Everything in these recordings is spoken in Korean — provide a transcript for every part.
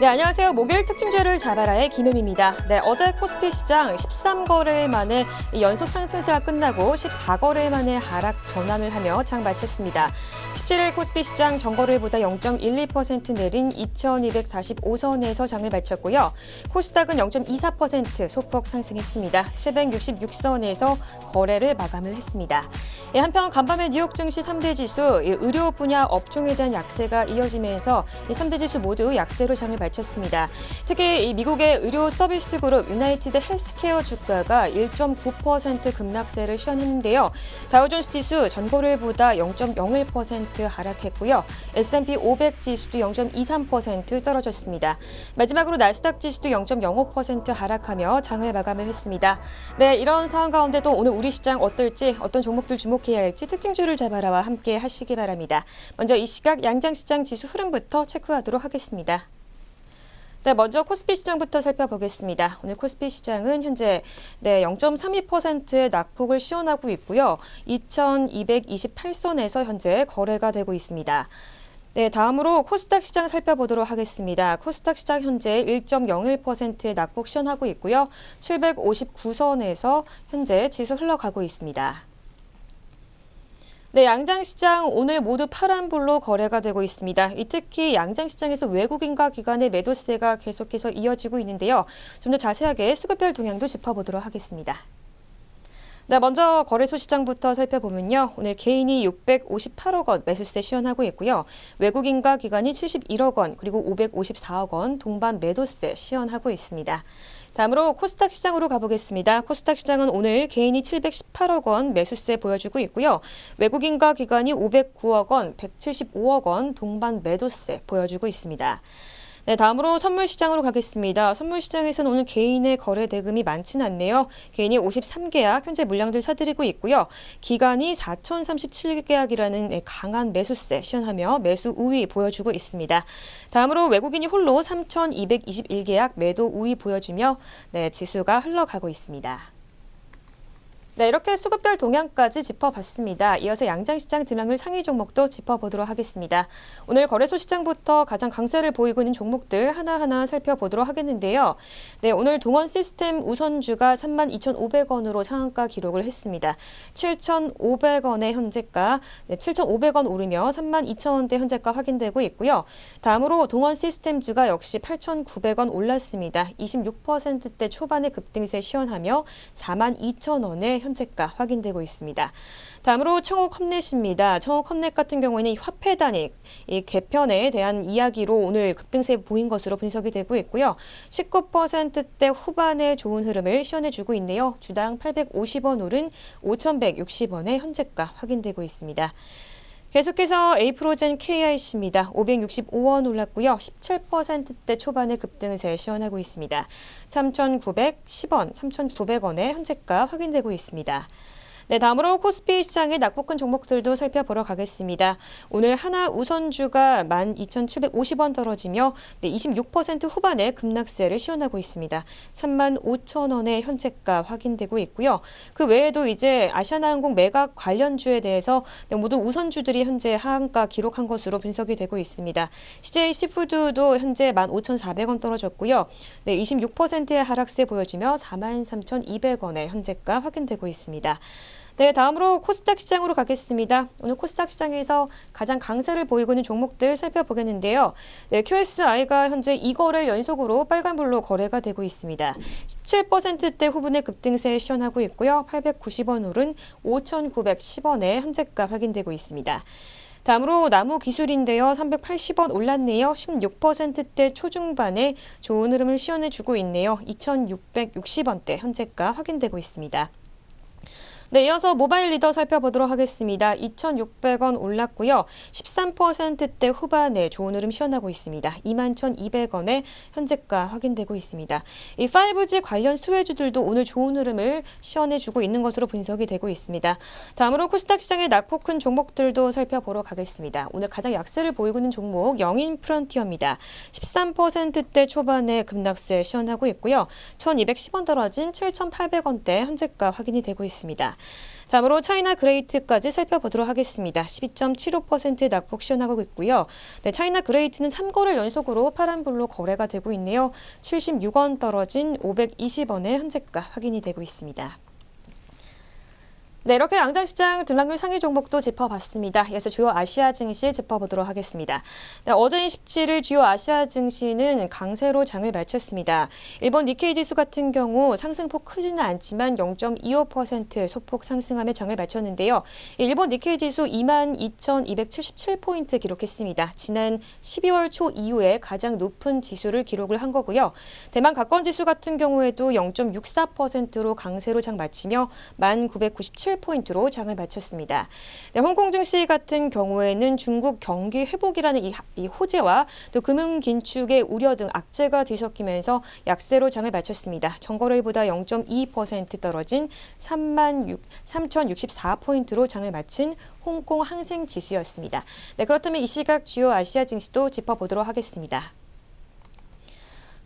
네, 안녕하세요. 목요일 특징주를 잡아라의 김혜미입니다. 네, 어제 코스피 시장 13거래일 만에 연속 상승세가 끝나고 14거래일 만에 하락 전환을 하며 장 마쳤습니다. 17일 코스피 시장 전거래일보다 0.12% 내린 2,245선에서 장을 마쳤고요. 코스닥은 0.24% 소폭 상승했습니다. 766선에서 거래를 마감을 했습니다. 한편 간밤에 뉴욕 증시 3대 지수, 의료 분야 업종에 대한 약세가 이어지면서 3대 지수 모두 약세로 장을 마쳤습니다. 특히 미국의 의료 서비스 그룹 유나이티드 헬스케어 주가가 1.9% 급락세를 시현했는데요. 다우존스 지수 전거래일보다 0.01% 하락했고요. S&P 500 지수도 0.23% 떨어졌습니다. 마지막으로 나스닥 지수도 0.05% 하락하며 장을 마감을 했습니다. 네, 이런 상황 가운데도 오늘 우리 시장 어떨지, 어떤 종목들 주목해야 할지 특징주를 잡아라와 함께 하시기 바랍니다. 먼저 이 시각 양장시장 지수 흐름부터 체크하도록 하겠습니다. 네, 먼저 코스피 시장부터 살펴보겠습니다. 오늘 코스피 시장은 현재 0.32%의 낙폭을 시현하고 있고요. 2,228선에서 현재 거래가 되고 있습니다. 네, 다음으로 코스닥 시장 살펴보도록 하겠습니다. 코스닥 시장 현재 1.01%의 낙폭 시현하고 있고요. 759선에서 현재 지수 흘러가고 있습니다. 네, 양장시장 오늘 모두 파란불로 거래가 되고 있습니다. 특히 양장시장에서 외국인과 기관의 매도세가 계속해서 이어지고 있는데요. 좀 더 자세하게 수급별 동향도 짚어보도록 하겠습니다. 네, 먼저 거래소 시장부터 살펴보면요. 오늘 개인이 658억 원 매수세 시현하고 있고요. 외국인과 기관이 71억 원, 그리고 554억 원 동반 매도세 시현하고 있습니다. 다음으로 코스닥 시장으로 가보겠습니다. 코스닥 시장은 오늘 개인이 718억 원 매수세 보여주고 있고요. 외국인과 기관이 509억 원, 175억 원 동반 매도세 보여주고 있습니다. 네, 다음으로 선물 시장으로 가겠습니다. 선물 시장에서는 오늘 개인의 거래 대금이 많지는 않네요. 개인이 53계약 현재 물량들 사들이고 있고요. 기관이 4,037계약이라는 강한 매수세 시현하며 매수 우위 보여주고 있습니다. 다음으로 외국인이 홀로 3,221계약 매도 우위 보여주며 지수가 흘러가고 있습니다. 네, 이렇게 수급별 동향까지 짚어봤습니다. 이어서 양장시장 등락률 상위 종목도 짚어보도록 하겠습니다. 오늘 거래소 시장부터 가장 강세를 보이고 있는 종목들 하나하나 살펴보도록 하겠는데요. 네, 오늘 동원 시스템 우선주가 32,500원으로 상한가 기록을 했습니다. 7,500원의 현재가 7,500원 오르며 32,000원대 현재가 확인되고 있고요. 다음으로 동원 시스템주가 역시 8,900원 올랐습니다. 26%대 초반의 급등세 시현하며 42,000원에 현재가 확인되고 있습니다. 다음으로 청호 컴넷입니다. 청호 컴넷 같은 경우에는 화폐 단위 개편에 대한 이야기로 오늘 급등세 보인 것으로 분석이 되고 있고요. 19%대 후반의 좋은 흐름을 시현해주고 있네요. 주당 850원 오른 5,160원의 현재가 확인되고 있습니다. 계속해서 에이프로젠 KIC입니다. 565원 올랐고요. 17%대 초반의 급등세 시현하고 있습니다. 3,910원, 3,900원의 현재가 확인되고 있습니다. 네, 다음으로 코스피 시장의 낙폭 큰 종목들도 살펴보러 가겠습니다. 오늘 하나 우선주가 12,750원 떨어지며 26% 후반의 급락세를 시현하고 있습니다. 35,000원의 현재가 확인되고 있고요. 그 외에도 이제 아시아나항공 매각 관련주에 대해서 모두 우선주들이 현재 하한가 기록한 것으로 분석이 되고 있습니다. CJ 시푸드도 현재 15,400원 떨어졌고요. 26%의 하락세 보여주며 43,200원의 현재가 확인되고 있습니다. 네, 다음으로 코스닥 시장으로 가겠습니다. 오늘 코스닥 시장에서 가장 강세를 보이고 있는 종목들 살펴보겠는데요. 네, QSI가 현재 2거래일 연속으로 빨간불로 거래가 되고 있습니다. 17%대 후반의 급등세 시현하고 있고요. 890원 오른 5,910원의 현재가 확인되고 있습니다. 다음으로 나무기술인데요. 380원 올랐네요. 16%대 초중반에 좋은 흐름을 시현해주고 있네요. 2,660원대 현재가 확인되고 있습니다. 네, 이어서 모바일 리더 살펴보도록 하겠습니다. 2,600원 올랐고요. 13%대 후반에 좋은 흐름 시현하고 있습니다. 21,200원에 현재가 확인되고 있습니다. 이 5G 관련 수혜주들도 오늘 좋은 흐름을 시현해주고 있는 것으로 분석이 되고 있습니다. 다음으로 코스닥 시장의 낙폭 큰 종목들도 살펴보러 가겠습니다. 오늘 가장 약세를 보이고 있는 종목 영인 프론티어입니다. 13%대 초반에 급락세 시현하고 있고요. 1,210원 떨어진 7,800원대 현재가 확인이 되고 있습니다. 다음으로 차이나 그레이트까지 살펴보도록 하겠습니다. 12.75% 낙폭 시현하고 있고요. 네, 차이나 그레이트는 3거래일 연속으로 파란불로 거래가 되고 있네요. 76원 떨어진 520원의 현재가 확인이 되고 있습니다. 네, 이렇게 양장시장 등락률 상위 종목도 짚어봤습니다. 이어서 주요 아시아 증시 짚어보도록 하겠습니다. 네, 어제인 17일 주요 아시아 증시는 강세로 장을 마쳤습니다. 일본 니케이 지수 같은 경우 상승폭 크지는 않지만 0.25% 소폭 상승하며 장을 마쳤는데요. 일본 니케이 지수 22,277포인트 기록했습니다. 지난 12월 초 이후에 가장 높은 지수를 기록을 한 거고요. 대만 가권 지수 같은 경우에도 0.64%로 강세로 장 마치며 1,997포인트로 장을 마쳤습니다. 네, 홍콩 증시 같은 경우에는 중국 경기 회복이라는 이 호재와 또 금융 긴축의 우려 등 악재가 뒤섞이면서 약세로 장을 마쳤습니다. 전거래일보다 0.2% 떨어진 33,064포인트로 장을 마친 홍콩 항생 지수였습니다. 네, 그렇다면 이 시각 주요 아시아 증시도 짚어보도록 하겠습니다.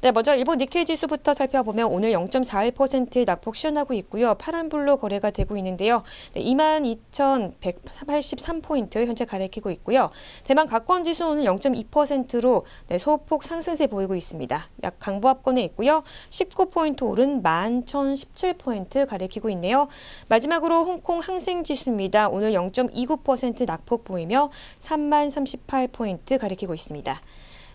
네, 먼저 일본 니케이 지수부터 살펴보면 오늘 0.41% 낙폭 시현하고 있고요. 파란불로 거래가 되고 있는데요. 네, 22,183포인트 현재 가리키고 있고요. 대만 가권 지수 오늘 0.2%로 소폭 상승세 보이고 있습니다. 약 강보합권에 있고요. 19포인트 오른 11,017포인트 가리키고 있네요. 마지막으로 홍콩 항생 지수입니다. 오늘 0.29% 낙폭 보이며 30,038포인트 가리키고 있습니다.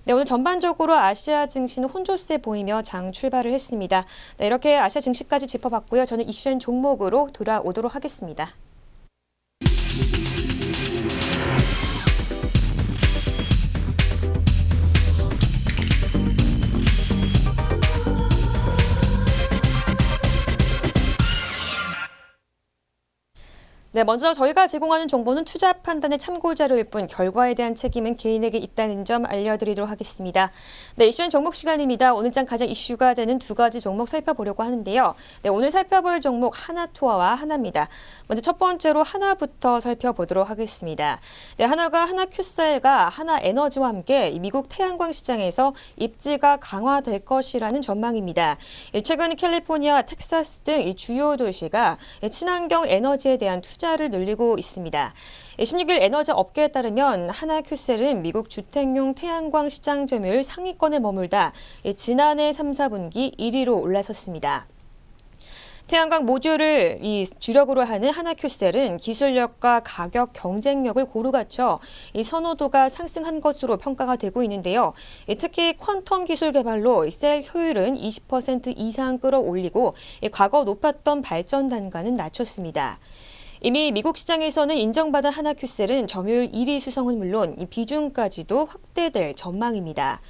네, 오늘 전반적으로 아시아 증시는 혼조세 보이며 장 출발을 했습니다. 네, 이렇게 아시아 증시까지 짚어봤고요. 저는 이슈엔 종목으로 돌아오도록 하겠습니다. 네, 먼저 저희가 제공하는 정보는 투자 판단의 참고 자료일 뿐 결과에 대한 책임은 개인에게 있다는 점 알려드리도록 하겠습니다. 네, 이슈엔 종목 시간입니다. 오늘장 가장 이슈가 되는 두 가지 종목 살펴보려고 하는데요. 네, 오늘 살펴볼 종목 하나투어와 하나입니다. 먼저 첫 번째로 하나부터 살펴보도록 하겠습니다. 네, 하나큐셀과 하나에너지와 함께 미국 태양광 시장에서 입지가 강화될 것이라는 전망입니다. 최근 캘리포니아, 텍사스 등 이 주요 도시가 친환경 에너지에 대한 투자를 늘리고 있습니다. 16일 에너지 업계에 따르면 하나큐셀은 미국 주택용 태양광 시장 점유율 상위권에 머물다 지난해 3, 4분기 1위로 올라섰습니다. 태양광 모듈을 주력으로 하는 하나큐셀은 기술력과 가격 경쟁력을 고루 갖춰 선호도가 상승한 것으로 평가가 되고 있는데요. 특히 퀀텀 기술 개발로 셀 효율은 20% 이상 끌어올리고 과거 높았던 발전 단가는 낮췄습니다. 이미 미국 시장에서는 인정받은 하나큐셀은 점유율 1위 수성은 물론 비중까지도 확대될 전망입니다.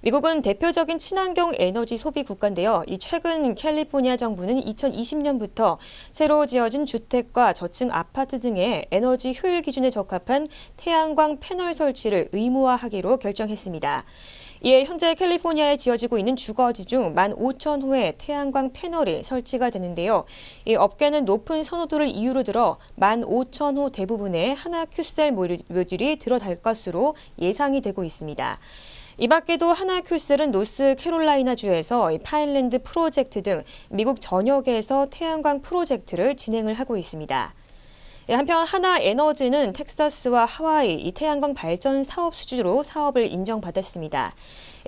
미국은 대표적인 친환경 에너지 소비 국가인데요. 최근 캘리포니아 정부는 2020년부터 새로 지어진 주택과 저층 아파트 등의 에너지 효율 기준에 적합한 태양광 패널 설치를 의무화하기로 결정했습니다. 이에 현재 캘리포니아에 지어지고 있는 주거지 중 15,000호의 태양광 패널이 설치가 되는데요. 이 업계는 높은 선호도를 이유로 들어 15,000호 대부분의 하나큐셀 모듈이 들어갈 것으로 예상이 되고 있습니다. 이 밖에도 하나큐셀은 노스캐롤라이나주에서 파일랜드 프로젝트 등 미국 전역에서 태양광 프로젝트를 진행을 하고 있습니다. 한편 하나에너지는 텍사스와 하와이 이 태양광 발전 사업 수주로 사업을 인정받았습니다.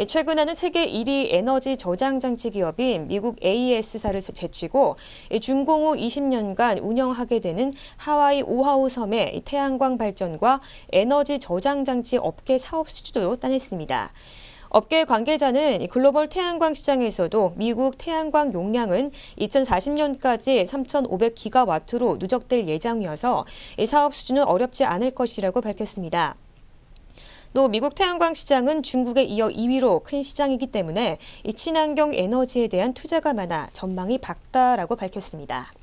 최근에는 세계 1위 에너지 저장 장치 기업인 미국 AES사를 제치고 준공 후 20년간 운영하게 되는 하와이 오하우 섬의 태양광 발전과 에너지 저장 장치 업계 사업 수주도 따냈습니다. 업계 관계자는 글로벌 태양광 시장에서도 미국 태양광 용량은 2040년까지 3,500기가와트로 누적될 예정이어서 이 사업 수주는 어렵지 않을 것이라고 밝혔습니다. 또 미국 태양광 시장은 중국에 이어 2위로 큰 시장이기 때문에 이 친환경 에너지에 대한 투자가 많아 전망이 밝다라고 밝혔습니다.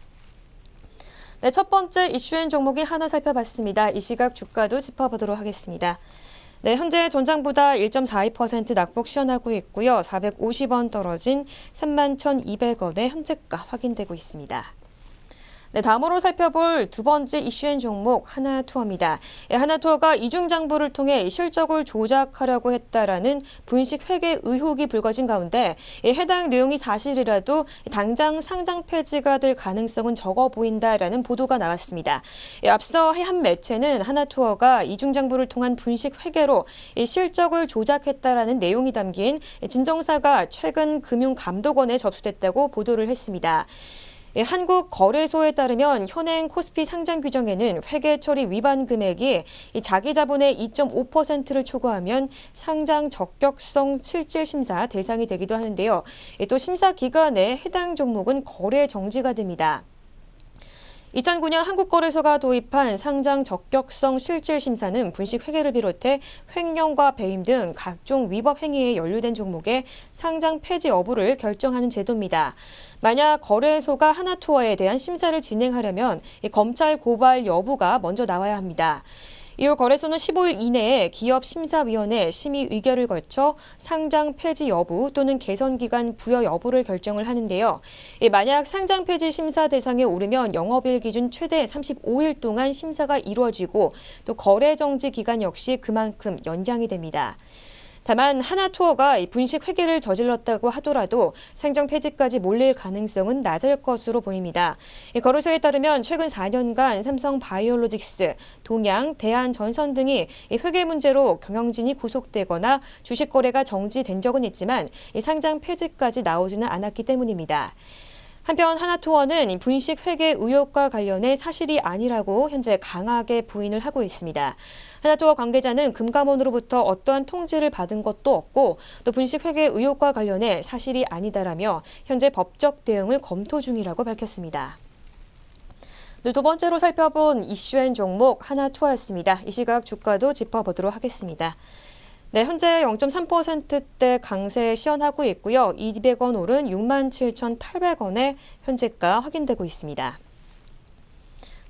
네, 첫 번째 이슈엔 종목이 하나 살펴봤습니다. 이 시각 주가도 짚어보도록 하겠습니다. 네, 현재 전장보다 1.42% 낙폭 시현하고 있고요. 450원 떨어진 31,200원의 현재가 확인되고 있습니다. 네, 다음으로 살펴볼 두 번째 이슈인 종목 하나투어입니다. 하나투어가 이중장부를 통해 실적을 조작하려고 했다라는 분식 회계 의혹이 불거진 가운데 해당 내용이 사실이라도 당장 상장 폐지가 될 가능성은 적어 보인다라는 보도가 나왔습니다. 앞서 한 매체는 하나투어가 이중장부를 통한 분식 회계로 실적을 조작했다라는 내용이 담긴 진정사가 최근 금융감독원에 접수됐다고 보도를 했습니다. 한국거래소에 따르면 현행 코스피 상장 규정에는 회계 처리 위반 금액이 자기 자본의 2.5%를 초과하면 상장 적격성 실질 심사 대상이 되기도 하는데요. 또 심사 기간에 해당 종목은 거래 정지가 됩니다. 2009년 한국거래소가 도입한 상장 적격성 실질 심사는 분식 회계를 비롯해 횡령과 배임 등 각종 위법 행위에 연루된 종목의 상장 폐지 여부를 결정하는 제도입니다. 만약 거래소가 하나투어에 대한 심사를 진행하려면 검찰 고발 여부가 먼저 나와야 합니다. 이후 거래소는 15일 이내에 기업심사위원회 심의 의결을 거쳐 상장 폐지 여부 또는 개선기간 부여 여부를 결정을 하는데요. 만약 상장 폐지 심사 대상에 오르면 영업일 기준 최대 35일 동안 심사가 이루어지고 또 거래 정지 기간 역시 그만큼 연장이 됩니다. 다만 하나투어가 분식 회계를 저질렀다고 하더라도 상장 폐지까지 몰릴 가능성은 낮을 것으로 보입니다. 거래소에 따르면 최근 4년간 삼성바이오로직스, 동양, 대한전선 등이 회계 문제로 경영진이 구속되거나 주식 거래가 정지된 적은 있지만 상장 폐지까지 나오지는 않았기 때문입니다. 한편 하나투어는 분식 회계 의혹과 관련해 사실이 아니라고 현재 강하게 부인을 하고 있습니다. 하나투어 관계자는 금감원으로부터 어떠한 통지를 받은 것도 없고 또 분식 회계 의혹과 관련해 사실이 아니다라며 현재 법적 대응을 검토 중이라고 밝혔습니다. 두 번째로 살펴본 이슈엔 종목 하나투어였습니다. 이 시각 주가도 짚어보도록 하겠습니다. 네, 현재 0.3%대 강세 시현하고 있고요. 200원 오른 67,800원에 현재가 확인되고 있습니다.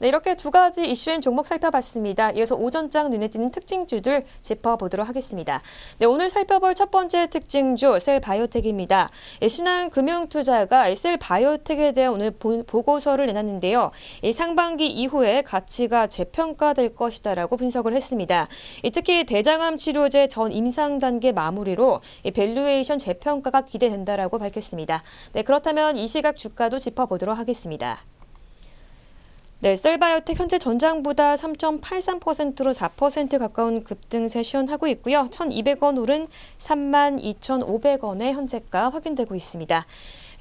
네, 이렇게 두 가지 이슈인 종목 살펴봤습니다. 이어서 오전장 눈에 띄는 특징주들 짚어보도록 하겠습니다. 네, 오늘 살펴볼 첫 번째 특징주 셀바이오텍입니다. 신한금융투자가 셀바이오텍에 대한 오늘 보고서를 내놨는데요. 상반기 이후에 가치가 재평가될 것이다라고 분석을 했습니다. 특히 대장암 치료제 전 임상 단계 마무리로 밸류에이션 재평가가 기대된다라고 밝혔습니다. 네, 그렇다면 이 시각 주가도 짚어보도록 하겠습니다. 네, 셀바이오텍 현재 전장보다 3.83%로 4% 가까운 급등세 시현하고 있고요. 1,200원 오른 32,500원의 현재가 확인되고 있습니다.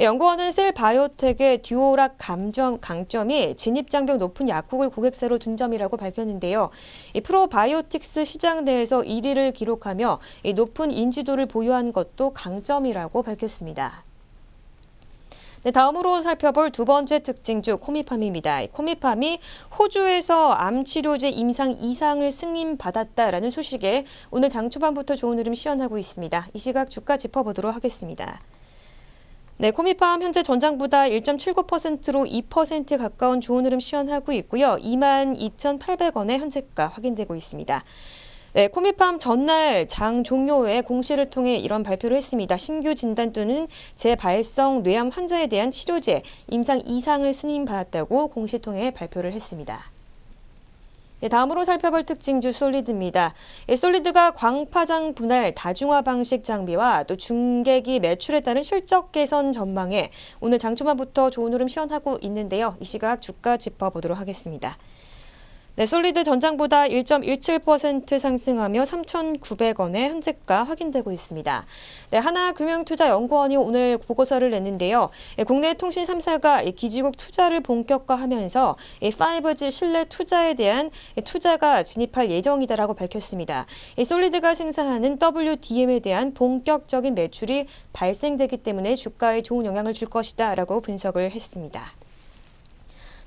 연구원은 셀바이오텍의 듀오락 강점이 진입장벽 높은 약국을 고객사로 둔 점이라고 밝혔는데요. 프로바이오틱스 시장 내에서 1위를 기록하며 높은 인지도를 보유한 것도 강점이라고 밝혔습니다. 네, 다음으로 살펴볼 두 번째 특징주 코미팜입니다. 코미팜이 호주에서 암 치료제 임상 2상을 승인받았다라는 소식에 오늘 장 초반부터 좋은 흐름 시현하고 있습니다. 이 시각 주가 짚어보도록 하겠습니다. 네, 코미팜 현재 전장보다 1.79%로 2% 가까운 좋은 흐름 시현하고 있고요. 22,800원의 현재가 확인되고 있습니다. 네, 코미팜 전날 장 종료 후에 공시를 통해 이런 발표를 했습니다. 신규 진단 또는 재발성 뇌암 환자에 대한 치료제 임상 2상을 승인받았다고 공시 통해 발표를 했습니다. 네, 다음으로 살펴볼 특징주 솔리드입니다. 솔리드가 광파장 분할 다중화 방식 장비와 또 중계기 매출에 따른 실적 개선 전망에 오늘 장초반부터 좋은 흐름 시현하고 있는데요. 이 시각 주가 짚어보도록 하겠습니다. 네, 솔리드 전장보다 1.17% 상승하며 3,900원의 현재가 확인되고 있습니다. 네, 하나금융투자연구원이 오늘 보고서를 냈는데요. 국내 통신 3사가 기지국 투자를 본격화하면서 5G 신뢰 투자에 대한 투자가 진입할 예정이다라고 밝혔습니다. 솔리드가 생산하는 WDM에 대한 본격적인 매출이 발생되기 때문에 주가에 좋은 영향을 줄 것이다라고 분석을 했습니다.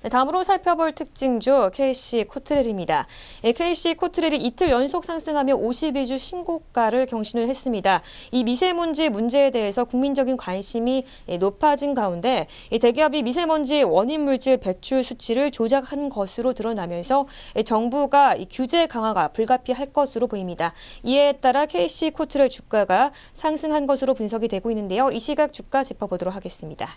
네, 다음으로 살펴볼 특징주 KC 코트렐입니다. KC 코트렐이 이틀 연속 상승하며 52주 신고가를 경신을 했습니다. 이 미세먼지 문제에 대해서 국민적인 관심이 높아진 가운데 대기업이 미세먼지 원인 물질 배출 수치를 조작한 것으로 드러나면서 정부가 규제 강화가 불가피할 것으로 보입니다. 이에 따라 KC 코트렐 주가가 상승한 것으로 분석이 되고 있는데요. 이 시각 주가 짚어보도록 하겠습니다.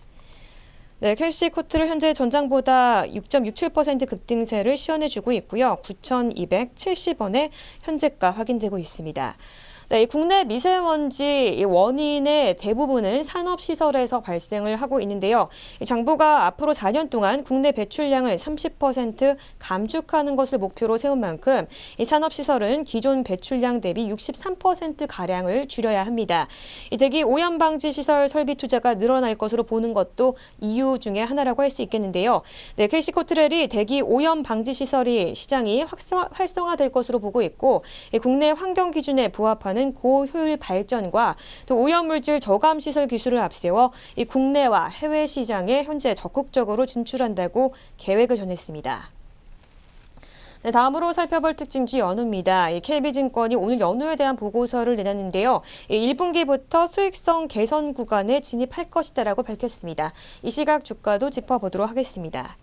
네, 캐시코트를 현재 전장보다 6.67% 급등세를 시현해주고 있고요. 9,270원에 현재가 확인되고 있습니다. 네, 이 국내 미세먼지 원인의 대부분은 산업시설에서 발생을 하고 있는데요. 정부가 앞으로 4년 동안 국내 배출량을 30% 감축하는 것을 목표로 세운 만큼 이 산업시설은 기존 배출량 대비 63%가량을 줄여야 합니다. 이 대기 오염 방지 시설 설비 투자가 늘어날 것으로 보는 것도 이유 중에 하나라고 할 수 있겠는데요. 네, 캐시코트렐이 대기 오염 방지 시설이 시장이 활성화될 것으로 보고 있고 국내 환경 기준에 부합하는 고효율 발전과 또 오염물질 저감 시설 기술을 앞세워 이 국내와 해외 시장에 현재 적극적으로 진출한다고 계획을 전했습니다. 네, 다음으로 살펴볼 특징주 연우입니다. KB증권이 오늘 연우에 대한 보고서를 내놨는데요. 1분기부터 수익성 개선 구간에 진입할 것이다라고 밝혔습니다. 이 시각 주가도 짚어보도록 하겠습니다.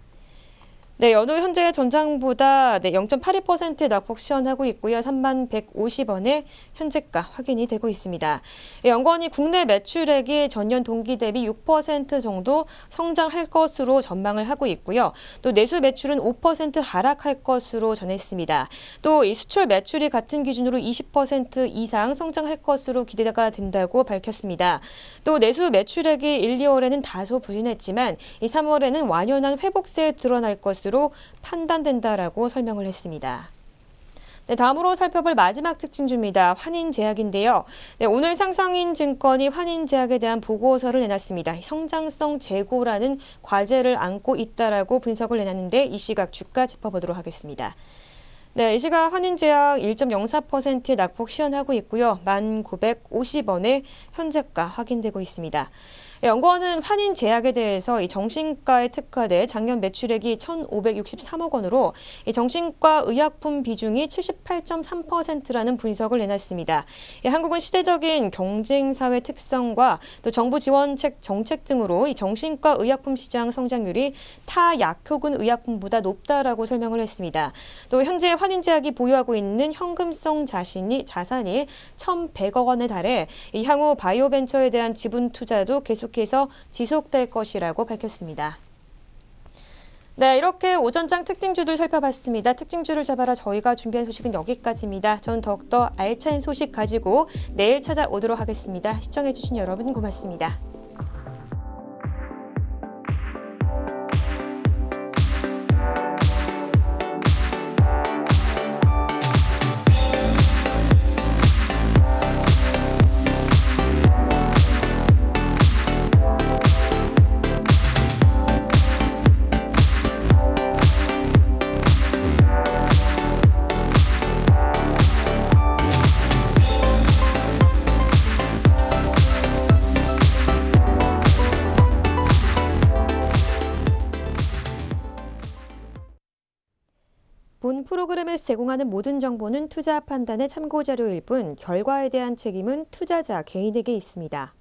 네, 연우 현재 전장보다 0.82% 낙폭 시현하고 있고요. 3150원에 현재가 확인이 되고 있습니다. 연구원이 국내 매출액이 전년 동기 대비 6% 정도 성장할 것으로 전망을 하고 있고요. 또 내수 매출은 5% 하락할 것으로 전했습니다. 또 이 수출 매출이 같은 기준으로 20% 이상 성장할 것으로 기대가 된다고 밝혔습니다. 또 내수 매출액이 1, 2월에는 다소 부진했지만 이 3월에는 완연한 회복세에 드러날 것으로 판단된다라고 설명을 했습니다. 네, 다음으로 살펴볼 마지막 특징주입니다. 환인제약인데요. 네, 오늘 상상인증권이 환인제약에 대한 보고서를 내놨습니다. 성장성 재고라는 과제를 안고 있다라고 분석을 내놨는데 이 시각 주가 짚어보도록 하겠습니다. 네, 이 시각 환인제약 1.04%의 낙폭 시현하고 있고요. 1,950원에 현재가 확인되고 있습니다. 연구원은 환인제약에 대해서 이 정신과에 특화돼 작년 매출액이 1,563억 원으로 이 정신과 의약품 비중이 78.3%라는 분석을 내놨습니다. 한국은 시대적인 경쟁사회 특성과 또 정부 지원책 정책 등으로 이 정신과 의약품 시장 성장률이 타 약효근 의약품보다 높다라고 설명을 했습니다. 또 현재 환인제약이 보유하고 있는 현금성 자산이 1,100억 원에 달해 이 향후 바이오벤처에 대한 지분 투자도 계속해서 지속될 것이라고 밝혔습니다. 네, 이렇게 오전장 특징주들 살펴봤습니다. 특징주를 잡아라 저희가 준비한 소식은 여기까지입니다. 저는 더욱더 알찬 소식 가지고 내일 찾아오도록 하겠습니다. 시청해주신 여러분 고맙습니다. 본 프로그램에서 제공하는 모든 정보는 투자 판단의 참고 자료일 뿐 결과에 대한 책임은 투자자 개인에게 있습니다.